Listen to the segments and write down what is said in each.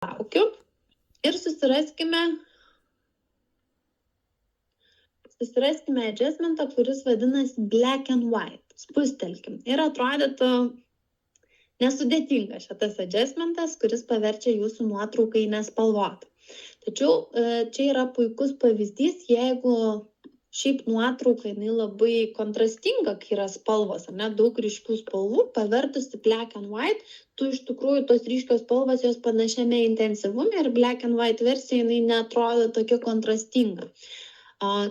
laukiu ir susiraskime adjustmentą, kuris vadinasi black and white. Spustelkim. Ir atrodytų nesudėtinga šitas adjustmentas, kuris paverčia jūsų nuotrauką į nespalvotą. Tačiau čia yra puikus pavyzdys, jeigu šiaip nuotrauka jinai labai kontrastinga, kai yra spalvos, ar ne, daug ryškių spalvų, pavertusi black and white, tu iš tikrųjų tos ryškios spalvos jos panašiame intensyvume ir black and white versija jinai neatrodo tokia kontrastinga.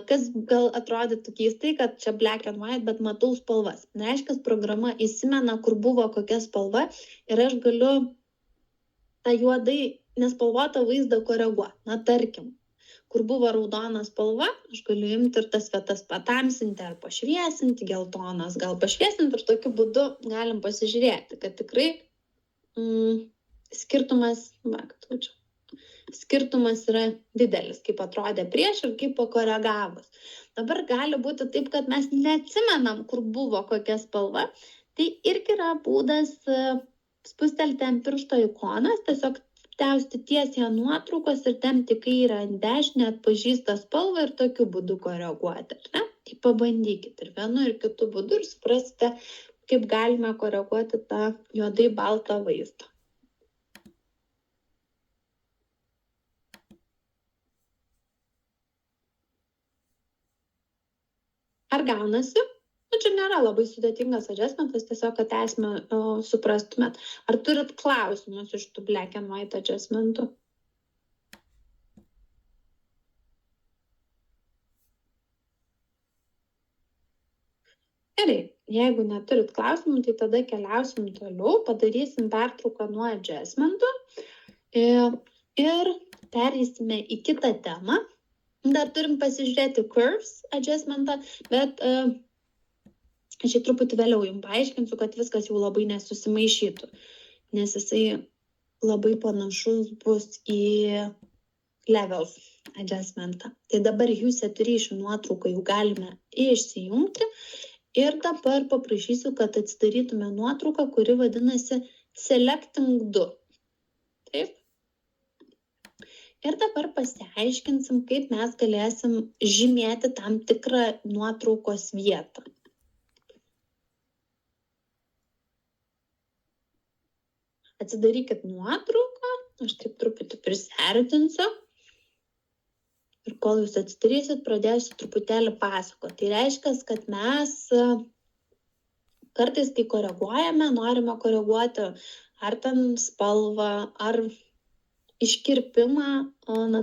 Kas gal atrodytų keistai, kad čia black and white, bet matau spalvas. Reiškia, programa įsimena, kur buvo kokia spalva ir aš galiu tą juodai nespalvotą vaizdą koreguoti. Na, tarkim, kur buvo raudona spalva, aš galiu imti ir tas vietas patamsinti ar pašviesinti, geltonas gal pašviesinti ir tokiu būdu galim pasižiūrėti, kad tikrai skirtumas yra didelis, kaip atrodė prieš ir kaip pakoregavus. Dabar gali būti taip, kad mes neatsimenam, kur buvo kokia spalva. Tai irgi yra būdas spustelti ant piršto ikonas, tiesiog teusti tiesiai ant nuotraukos ir tempti kairę ant dešinę, atpažįsta spalvą ir tokiu būdu koreguoti. Ne? Tai pabandykit ir vienu ir kitu būdu ir suprasite, kaip galime koreguoti tą juodai baltą vaizdą. Ar gaunasi? Čia nėra labai sudėtingas adjustmentas, tiesiog, kad esmę suprastumėt. Ar turit klausimus iš tų black and white adjustmentų? Gerai, jeigu neturit klausimų, tai tada keliausim toliau, padarysim pertrauką nuo adjustmentų ir pereisime į kitą temą. Dar turim pasižiūrėti curves adjustmentą, bet aš truputį vėliau jums paaiškinsiu, kad viskas jau labai nesusimaišytų, nes jisai labai panašus bus į levels adjustmentą. Tai dabar hue saturation nuotrauką jau galime išsijungti ir dabar paprašysiu, kad atsidarytume nuotrauką, kuri vadinasi Selecting 2. Taip? Ir dabar pasiaiškinsim, kaip mes galėsim žymėti tam tikrą nuotraukos vietą. Atsidarykit nuotrauką, aš taip truputį prisiartinsiu. Ir kol jūs atsidarysit, pradėsiu truputėlį pasakoti. Tai reiškia, kad mes kartais, kai koreguojame, norime koreguoti ar ten spalvą, ar iškirpimą,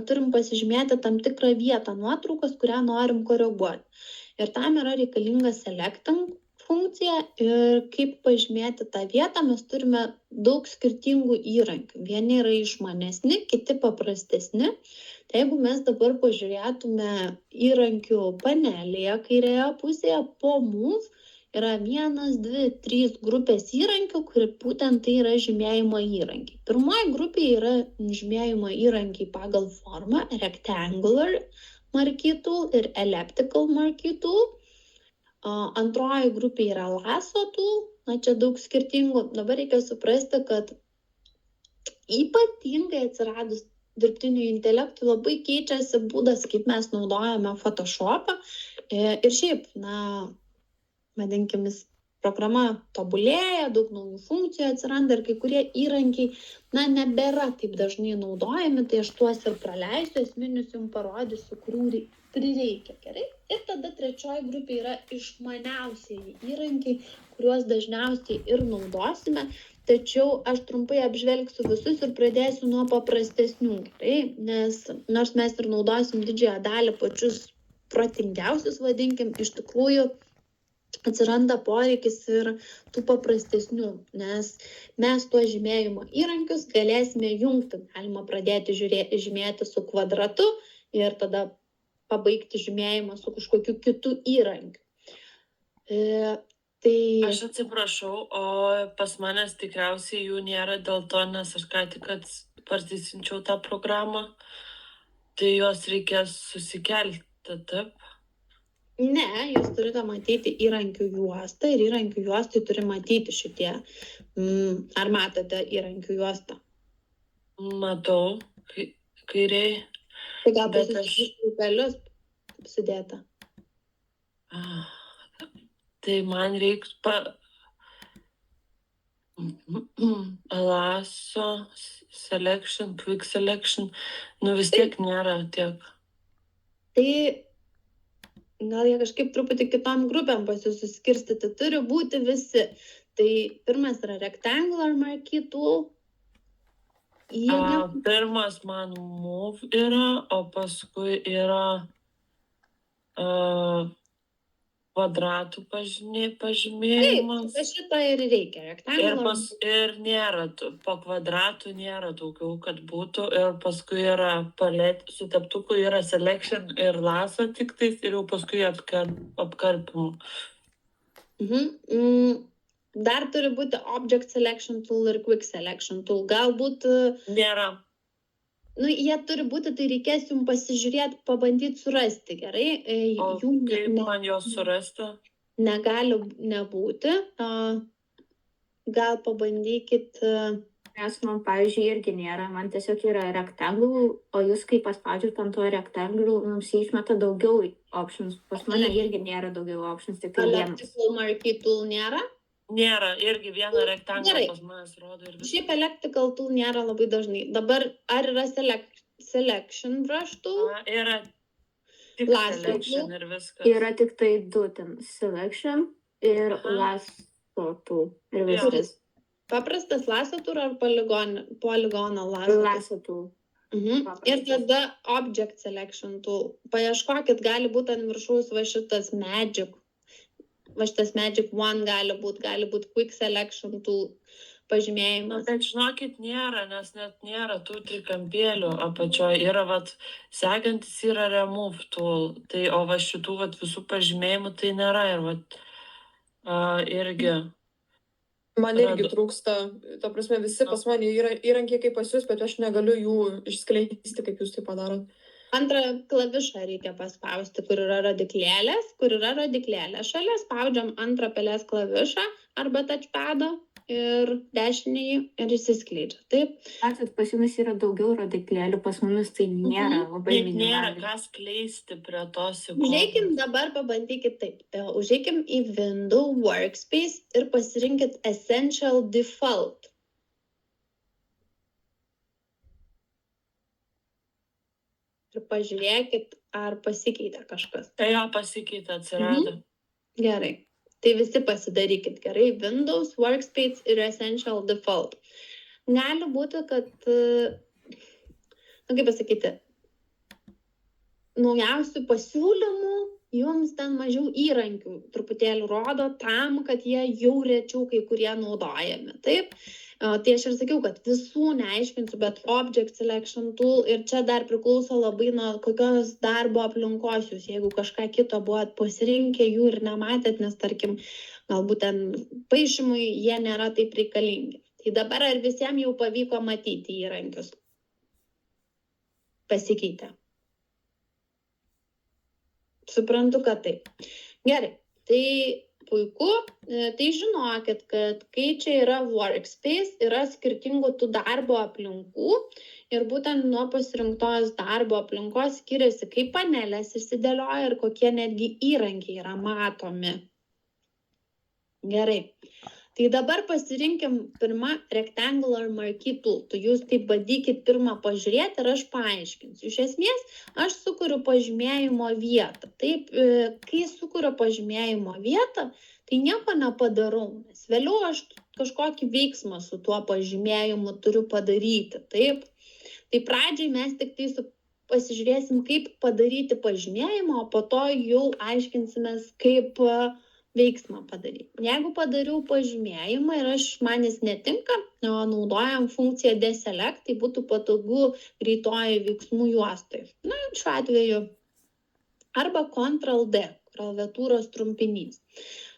turim pasižymėti tam tikrą vietą nuotraukos, kurią norim koreguoti. Ir tam yra reikalinga selecting funkcija ir kaip pažymėti tą vietą, mes turime daug skirtingų įrankių. Vieni yra išmanesni, kiti paprastesni. Tai jeigu mes dabar pažiūrėtume įrankių panelėje kairėje pusėje, po move yra 1, 2, 3 grupės įrankių, kuri būtent tai yra žymėjimo įrankiai. Pirmoji grupė yra žymėjimo įrankiai pagal formą, rectangular marquee tool ir elliptical marquee tool. Antroji grupė yra lasso tool, čia daug skirtingų. Dabar reikia suprasti, kad ypatingai atsiradus dirbtiniu intelektu labai keičiasi būdas, kaip mes naudojame Photoshopą. Ir šiaip, vadinkimis, programa tobulėja, daug naujų funkcijų atsiranda ir kai kurie įrankiai, nebėra taip dažnai naudojami, tai aš tuos ir praleisiu, esminius jums parodysiu, kurių prireikia. Gerai? Ir tada trečioji grupė yra išmaniausieji įrankiai, kuriuos dažniausiai ir naudosime, tačiau aš trumpai apžvelgsiu visus ir pradėsiu nuo paprastesnių, gerai? Nes nors mes ir naudosim didžiąją dalį pačius protingiausius, vadinkim, iš tikrųjų atsiranda poreikis ir tų paprastesnių, nes mes tuo žymėjimo įrankius galėsime jungti. Galima pradėti žymėti su kvadratu ir tada pabaigti žymėjimą su kažkokiu kitu įrankiu. Aš atsiprašau, o pas manęs tikriausiai jų nėra dėl to, nes aš ką tik parteisinčiau tą programą, tai juos reikės susikelti, taip? Ne, jūs turite matyti įrankių juostą ir įrankių juostai turi matyti šitie. Ar matote įrankių juostą? Matau, kairiai, Tai gal pas bet jūs aš... stulpelius sudėta. Tai man reiks lasso, selection, quick selection, nu vis tiek nėra tiek. Tai gal jie kažkaip truputį kitom grupėm pas jūs suskirstyti, turi būti visi. Tai pirmas yra rectangular marquee tool. Pirmas man move yra, o paskui yra kvadratų pažymėjimas. Taip, šitą ir reikia. Rectangular. Ir nėra, po kvadratų nėra daugiau, kad būtų. Ir paskui yra paletė, su teptuku yra selection ir lasso tiktais, ir jau paskui apkarpimų. Dar turi būti object selection tool ir quick selection tool. Galbūt... Nėra. Nu, jie turi būti, tai reikės jums pasižiūrėti, pabandyti surasti, gerai? O kaip man jos surasti? Negali nebūti. Gal pabandykit... Nes man, pavyzdžiui, irgi nėra. Man tiesiog yra rectangle, o jūs kai paspaudžiat ant to rectangle, mums išmeta daugiau options. Pas mane irgi nėra daugiau options, tik tai vienas. Electrical marquee tool nėra? Nėra, irgi vieną rectangle pas manęs rodo. Šiaip electrical tool nėra labai dažnai. Dabar ar yra selection brush tool? Yra tik selection ir viskas. Yra tik tai du ten, selection ir lasso tool ir viskas. Paprastas lasso tool ar poligono lasso? Lasso tool. Ir tada object selection tool. Paieškokit, gali būti ant viršaus va šitas magic. Va šitas magic one gali būti quick selection tool pažymėjimas. Bet žinokit, nėra, nes net nėra tų trikampėlių apačioje. Yra, sekantis yra remove tool. Tai, o šitų visų pažymėjimų tai nėra. Ir irgi. Man irgi trūksta, ta prasme, visi pas mane yra įrankiai kaip pas jūs, bet aš negaliu jų išskleisti, kaip jūs tai padarot. Antrą klavišą reikia paspausti, kur yra rodiklėlės. Šalia spaudžiam antrą pelės klavišą arba touchpadą ir dešinįjį ir įsiskleidžia. Taip. Matot, pas jumis yra daugiau rodiklėlių, pas mumis tai nėra labai minimaliai. Nėra kas kleisti prie tos ikonos. Užeikim dabar, pabandykit taip. Užeikim į Window Workspace ir pasirinkit Essential Default. Ir pažiūrėkit, ar pasikeitė kažkas. Tai jo pasikeitė, atsirado. Gerai. Tai visi pasidarykit gerai. Windows, Workspace ir Essential Default. Gali būti, kad, kaip pasakyti, naujausių pasiūlymų jums ten mažiau įrankių truputėlį rodo tam, kad jie jau rečiau kai kurie naudojami. Taip? Tai aš ir sakiau, kad visų neaiškinsiu, bet object selection tool ir čia dar priklauso labai nuo kokios darbo aplinkos jūs, jeigu kažką kito buvot pasirinkę, jų ir nematėt, nes tarkim, galbūt ten paišymui jie nėra taip reikalingi. Tai dabar ar visiems jau pavyko matyti įrankius? Pasikeitė. Suprantu, kad taip. Gerai, tai puiku, tai žinokit, kad kai čia yra workspace, yra skirtingų tų darbo aplinkų ir būtent nuo pasirinktos darbo aplinkos skiriasi, kaip panelės išsidėlioja ir kokie netgi įrankiai yra matomi. Gerai. Tai dabar pasirinkim pirmą rectangular marquee tool. Tai jūs taip bandykit pirmą pažiūrėti ir aš paaiškinsiu. Iš esmės, aš sukuriu pažymėjimo vietą. Taip, kai sukuriu pažymėjimo vietą, tai nieko nepadarau, nes vėliau aš kažkokį veiksmą su tuo pažymėjimu turiu padaryti. Taip. Tai pradžiai mes tik tai pasižiūrėsim, kaip padaryti pažymėjimą, o po to jau aiškinsimės, kaip veiksmą padaryti. Jeigu padariau pažymėjimą ir man jis netinka, naudojam funkciją deselect, tai būtų patogu greitoji veiksmų juostai. Na, šiuo atveju arba Ctrl+D, klaviatūros trumpinys.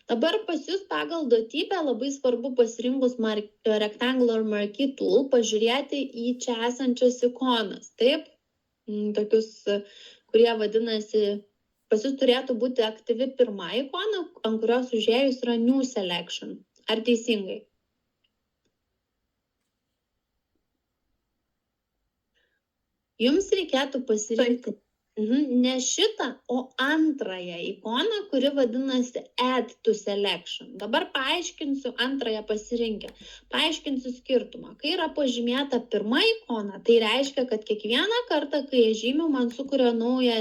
Dabar pas jūs pagal duotybę labai svarbu pasirinkus rectangular marquee tool pažiūrėti į čia esančias ikonas. Taip, tokius, kurie vadinasi, pas jūs turėtų būti aktyvi pirma ikona, ant kurios užėjus yra New Selection. Ar teisingai? jums reikėtų pasirinkti ne šitą, o antrąją ikoną, kuri vadinasi Add to Selection. Dabar paaiškinsiu antrąją pasirinkę. Paaiškinsiu skirtumą. Kai yra pažymėta pirma ikona, tai reiškia, kad kiekvieną kartą, kai aš žymiu, man sukuria naują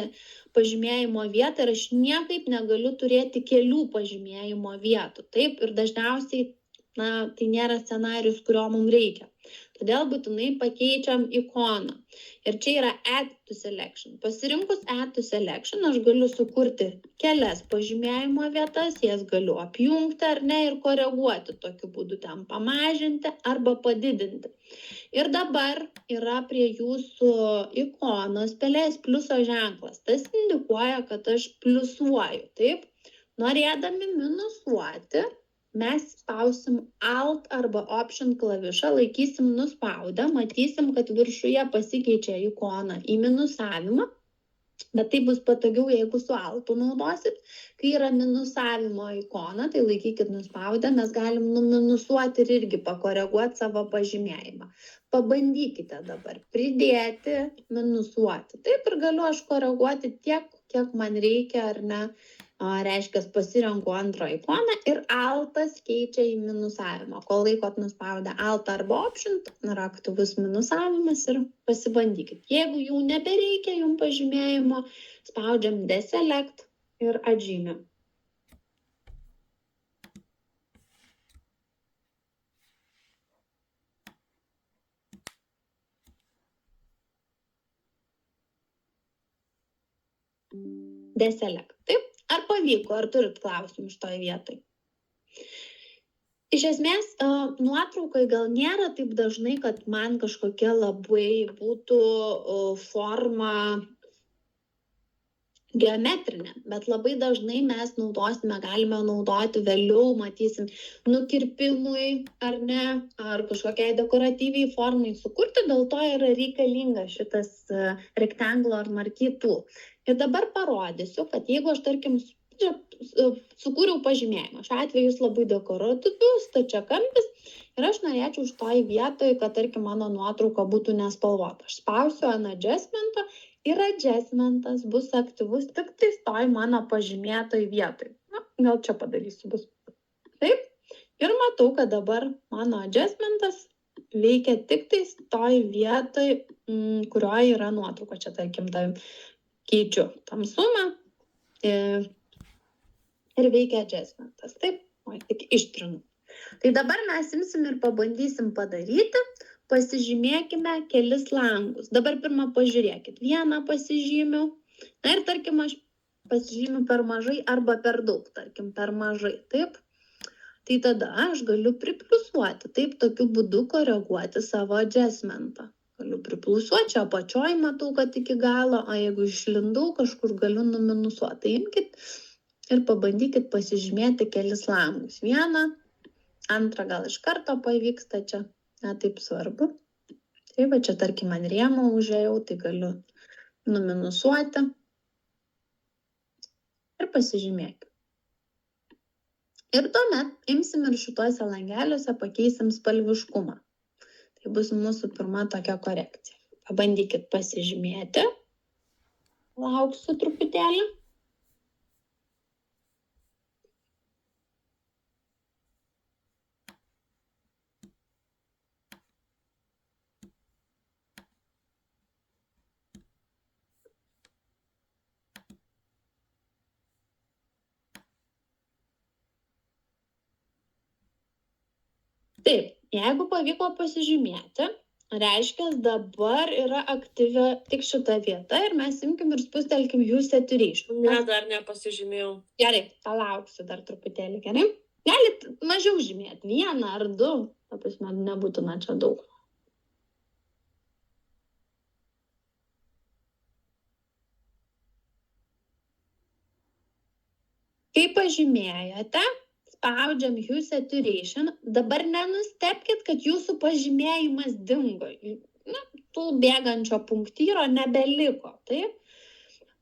pažymėjimo vietą ir aš niekaip negaliu turėti kelių pažymėjimo vietų. Taip, ir dažniausiai tai nėra scenarijus, kurio mums reikia. Todėl būtinai pakeičiam ikoną. Ir čia yra Add to Selection. Pasirinkus Add to Selection, aš galiu sukurti kelias pažymėjimo vietas, jas galiu apjungti ar ne ir koreguoti tokiu būdu, ten pamažinti arba padidinti. Ir dabar yra prie jūsų ikonos pelės pliuso ženklas. Tas indikuoja, kad aš pliusuoju. Taip, norėdami minusuoti, mes spausim Alt arba Option klavišą, laikysim nuspaudę, matysim, kad viršuje pasikeičia ikona į minusavimą, bet tai bus patogiau, jeigu su Altu naudosit. Kai yra minusavimo ikona, tai laikykit nuspaudę, mes galim numinusuoti ir irgi pakoreguoti savo pažymėjimą. Pabandykite dabar pridėti, minusuoti. Taip, ir galiu aš koreguoti tiek, kiek man reikia ar ne. Reiškia, pasirenku antrą ikoną ir Altas keičia į minusavimą. Kol laikot nuspaudę Alt arba Option, yra aktyvus minusavimas ir pasibandykit. Jeigu jau nebereikia jums pažymėjimo, spaudžiam Deselect ir atžymim. Deselect. Taip? Ar pavyko, ar turit klausimų šitoj vietoj? Iš esmės, nuotraukai gal nėra taip dažnai, kad man kažkokia labai būtų forma geometrinė, bet labai dažnai mes galime naudoti vėliau, matysim, nukirpimui ar ne, ar kažkokiai dekoratyviai formai sukurti, dėl to yra reikalingas šitas rectangle ar marquee tool. Ir dabar parodysiu, kad jeigu aš, tarkim, sukūriau pažymėjimą, šiuo atveju jis labai dekoratyvus, stačiakampis, ir aš norėčiau šitoj vietoj, kad, tarkim, mano nuotrauka būtų nespalvota. Aš spausiu ant adjustmento ir adjustmentas bus aktyvus tik tais toj mano pažymėtoj vietoj. Gal čia padarysiu bus. Taip. Ir matau, kad dabar mano adjustmentas veikia tik tais toj vietoj, kurioje yra nuotrauka. Čia, tarkim, keičiu tamsumą ir veikia adjustmentas. Taip, tik ištrinu. Tai dabar mes imsim ir pabandysim padaryti. Pasižymėkime kelis langus. Dabar pirmą pažiūrėkit. Vieną pasižymiu. Na ir tarkim, aš pasižymiu per mažai arba per daug. Tarkim, per mažai. Taip. Tai tada aš galiu pripliusuoti. Taip, tokiu būdu koreguoti savo adjustmentą. Galiu pripliusuoti, čia apačioj matau, kad iki galo, o jeigu išlindau, kažkur galiu numinusuoti. Tai imkit ir pabandykit pasižymėti kelis langus. Vieną, antrą gal iš karto pavyksta čia, ne taip svarbu. Tai va čia, tarkim, ant rėmo užėjau, tai galiu numinusuoti ir pasižymėkit. Ir tuomet imsim ir šituose langeliuose pakeisim spalviškumą. Tai bus mūsų pirma tokia korekcija. Pabandykit pasižymėti. Lauksiu truputėlį. Taip, jeigu pavyko pasižymėti, reiškia, dabar yra aktyvi tik šita vieta ir mes imkim ir spustelkim Hue Saturation. Ne, dar nepasižymėjau. Gerai, palauksiu dar truputėlį, gerai? Galit mažiau žymėti, vieną ar du, prasme, nebūtina čia daug. Kai pažymėjote, spaudžiam Hue Saturation, dabar nenustebkit, kad jūsų pažymėjimas dingo. Tų bėgančio punktyro nebeliko, taip?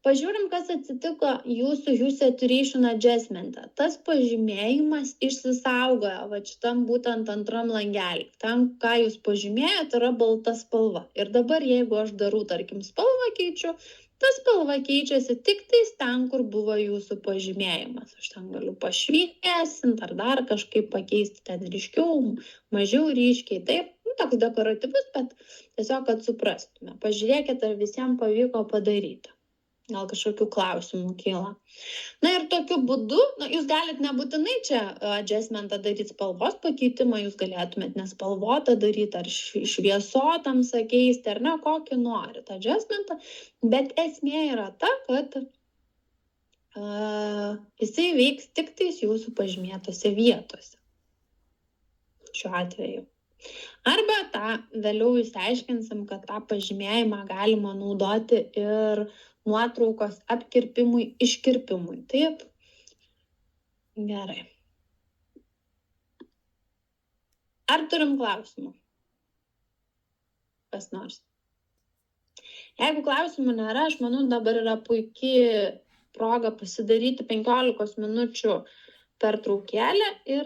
Pažiūrim, kas atsitiko jūsų Hue Saturation Adjustment'e. Tas pažymėjimas išsisaugojo va šitam būtent antram langelį. Ten, ką jūs pažymėjot, yra balta spalva. Ir dabar, jeigu aš darau, tarkim, spalvą keičiu, ta spalva keičiasi tik tais ten, kur buvo jūsų pažymėjimas. Aš ten galiu pašviesinti ar dar kažkaip pakeisti ten ryškiau, mažiau ryškiai. Taip, toks dekoratyvus, bet tiesiog, kad suprastume. Pažiūrėkit, ar visiems pavyko padaryti. Gal kažkokių klausimų kyla. Na ir tokiu būdu, jūs galit nebūtinai čia adjustmentą daryti spalvos pakeitimą, jūs galėtumėt nespalvotą daryti ar šviesotam keisti, ar ne, kokį norit adjustmentą, bet esmė yra ta, kad jisai veiks tik tais jūsų pažymėtose vietose. Šiuo atveju. Arba vėliau išsiaiškinsim, kad tą pažymėjimą galima naudoti ir nuotraukos apkirpimui, iškirpimui. Taip? Gerai. Ar turim klausimų? Kas nors? Jeigu klausimų nėra, aš manau, dabar yra puikiai proga pasidaryti 15 minučių pertraukėlę ir